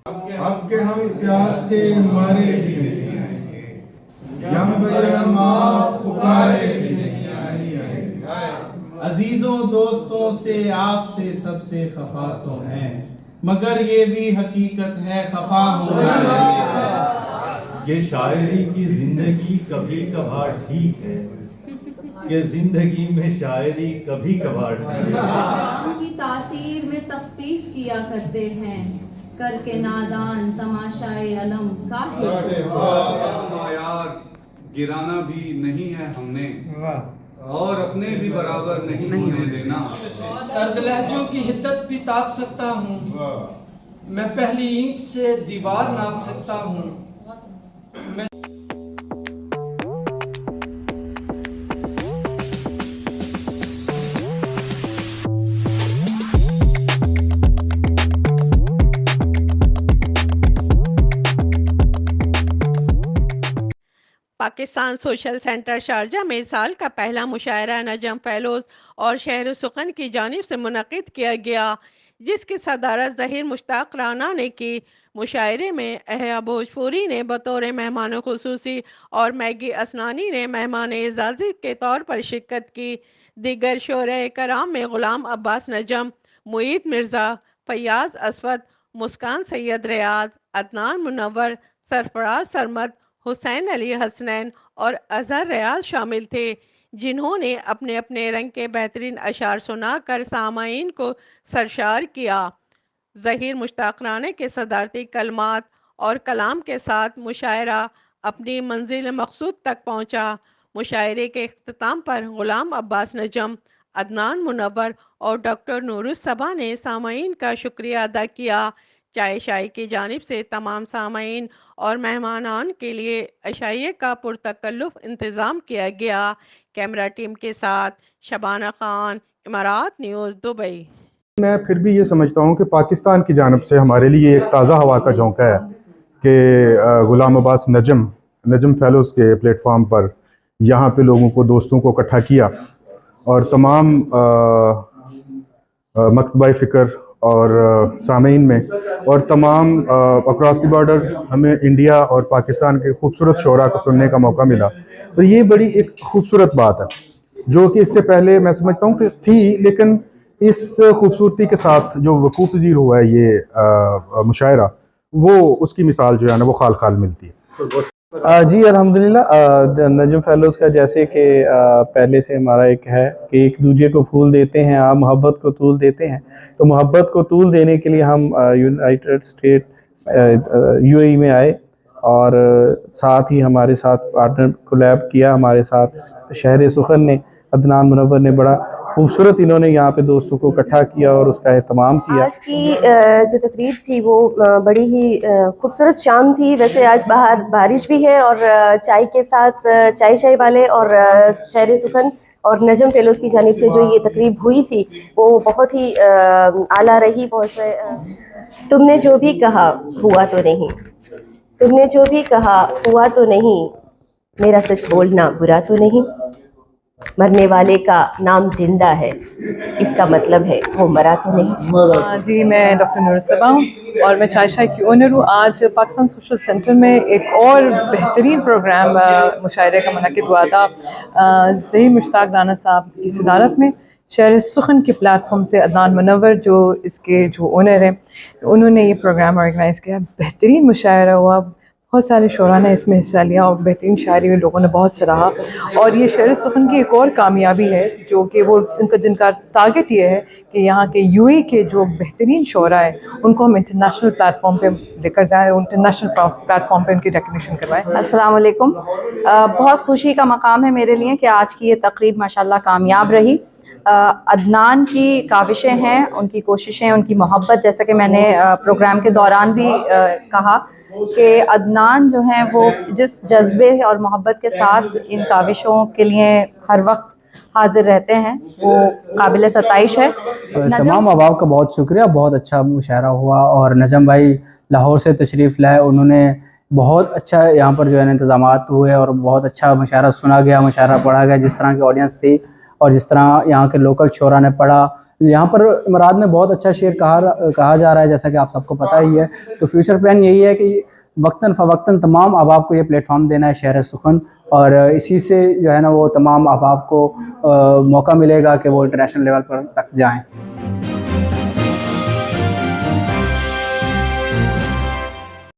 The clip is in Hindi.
आपके हम प्यास से मारे भी यम बयम आप पुकारे भी नहीं आए। अजीजों दोस्तों से आपसे सबसे खफा तो हैं, मगर ये भी हकीकत है खफा होना है। ये शायरी की जिंदगी कभी कभार ठीक है कि जिंदगी में शायरी कभी कभार ठीक है। की तासीर में तख्फीफ किया करते हैं, करके नादान तमाशाए अलम काहे। यार गिराना भी नहीं है हमने और अपने भी बराबर नहीं होने देना। सर्द लहजों की हिद्दत भी ताप सकता हूँ, मैं पहली ईंट से दीवार नाप सकता हूँ। मैं पाकिस्तान सोशल सेंटर शारजा में साल का पहला मुशायरा नजम फेलोज और शहर सुखन की जानिब से मुनक़िद किया गया, जिसकी सदारत ज़हीर मुश्ताक राना ने की। मुशायरे में अहया भोजपुरी ने बतौर मेहमान खुसूसी और मैगी असनानी ने मेहमान एजाज़ी के तौर पर शिरकत की। दीगर शोरे कराम में ग़ुलाम अब्बास नजम, मुईद मिर्ज़ा, फैयाज़ असवद, मुस्कान सैयद रियाज, अदनान मुनव्वर, सरफराज सरमद, हुसैन अली हसनैन और अजहर रियाज शामिल थे, जिन्होंने अपने अपने रंग के बेहतरीन अशार सुनाकर सामाईन को सरशार किया। ज़हीर मुश्ताक राना के सदारती कलमात और कलाम के साथ मुशायरा अपनी मंजिल मकसूद तक पहुँचा। मुशायरे के इख्तिताम पर ग़ुलाम अब्बास नजम, अदनान मुनव्वर और डॉक्टर नूरुस्सबा ने सामाईन का शुक्रिया अदा किया। चाय शाही की जानिब से तमाम सामाईन और मेहमानान के लिए अशाइये का पुरतकल्लुफ़ इंतज़ाम किया गया। कैमरा टीम के साथ शबाना खान, इमारात न्यूज़, दुबई। मैं फिर भी ये समझता हूँ कि पाकिस्तान की जानिब से हमारे लिए एक ताज़ा हवा का झोंका है कि ग़ुलाम अब्बास नजम फेलोज़ के प्लेटफॉर्म पर यहाँ पे लोगों को, दोस्तों को इकट्ठा किया और तमाम मकतबा फ़िक्र और सामीन में और तमाम अक्रॉस द बॉर्डर हमें इंडिया और पाकिस्तान के खूबसूरत शोरा को सुनने का मौका मिला। तो ये बड़ी एक खूबसूरत बात है जो कि इससे पहले मैं समझता हूँ कि थी, लेकिन इस खूबसूरती के साथ जो वकूफ़ पज़ीर हुआ है ये मुशायरा, वो उसकी मिसाल जो है ना वो खाल खाल मिलती है। जी अल्हम्दुलिल्लाह। नजम फेलोज़ का जैसे कि पहले से हमारा एक है कि एक दूसरे को फूल देते हैं, आप मोहब्बत को तूल देते हैं, तो मोहब्बत को तूल देने के लिए हम यूनाइटेड स्टेट यूएई में आए और साथ ही हमारे साथ पार्टनर कोलैब किया हमारे साथ शहर सुखन ने, अदनान मुनव्वर ने। बड़ा खूबसूरत इन्होंने यहाँ पे दोस्तों को इकट्ठा किया और उसका एहतमाम किया। आज की जो तकरीब थी वो बड़ी ही खूबसूरत शाम थी। वैसे आज बाहर बारिश भी है और चाय के साथ चाय शाय वाले और शहर सुखन और नजम फेलोज़ की जानिब से जो ये तकरीब हुई थी वो बहुत ही आला रही। बहुत से तुमने जो भी कहा हुआ तो नहीं, तुमने जो भी कहा हुआ तो नहीं, मेरा सच बोलना बुरा तो नहीं, मरने वाले का नाम जिंदा है, इसका मतलब है वो मरा तो नहीं। जी मैं डॉक्टर नूरुस्सबा हूँ और मैं चाय शाय की ओनर हूँ। आज पाकिस्तान सोशल सेंटर में एक और बेहतरीन प्रोग्राम मुशायरे का मुनक़िद हुआ था ज़हीर मुश्ताक राना साहब की सदारत में। शहर सुखन के प्लेटफॉर्म से अदनान मुनव्वर जो इसके जो ओनर हैं, उन्होंने ये प्रोग्राम ऑर्गेनाइज़ किया। बेहतरीन मुशायरा हुआ, बहुत सारे शोरा ने इसमें हिस्सा लिया और बेहतरीन शायरी में लोगों ने बहुत सराहा। और ये शहर सुखन की एक और कामयाबी है जो कि वो जिनका टारगेट ये है कि यहाँ के यूएई के जो बेहतरीन शोरा है उनको हम इंटरनेशनल प्लेटफॉर्म पे लेकर जाएँ, इंटरनेशनल प्लेटफॉर्म पे उनकी रिकग्निशन करवाएं। अस्सलाम वालेकुम। बहुत खुशी का मकाम है मेरे लिए कि आज की ये तकरीब माशाल्लाह कामयाब रही। अदनान की काविशें हैं, उनकी कोशिशें, उनकी मोहब्बत, जैसा कि मैंने प्रोग्राम के दौरान भी कहा कि अदनान जो हैं वो जिस जज्बे और मोहब्बत के साथ इन काविशों के लिए हर वक्त हाजिर रहते हैं वो काबिल सताइश है। तमाम अहबाब का बहुत शुक्रिया, बहुत अच्छा मुशायरा हुआ और नजम भाई लाहौर से तशरीफ़ लाए, उन्होंने बहुत अच्छा यहाँ पर जो है इंतज़ामात हुए और बहुत अच्छा मुशायरा सुना गया, मुशायरा पढ़ा गया। जिस तरह की ऑडियंस थी और जिस तरह यहाँ के लोकल शोरा ने पढ़ा, यहाँ पर इमरात में बहुत अच्छा शेर कहा जा रहा है, जैसा कि आप सबको पता ही है। तो फ्यूचर प्लान यही है कि वक्तन फ़वक्तन तमाम अहबाब को ये प्लेटफॉर्म देना है शहर सुखन, और इसी से जो है ना वो तमाम अहबाब को मौका मिलेगा कि वो इंटरनेशनल लेवल पर तक जाएँ।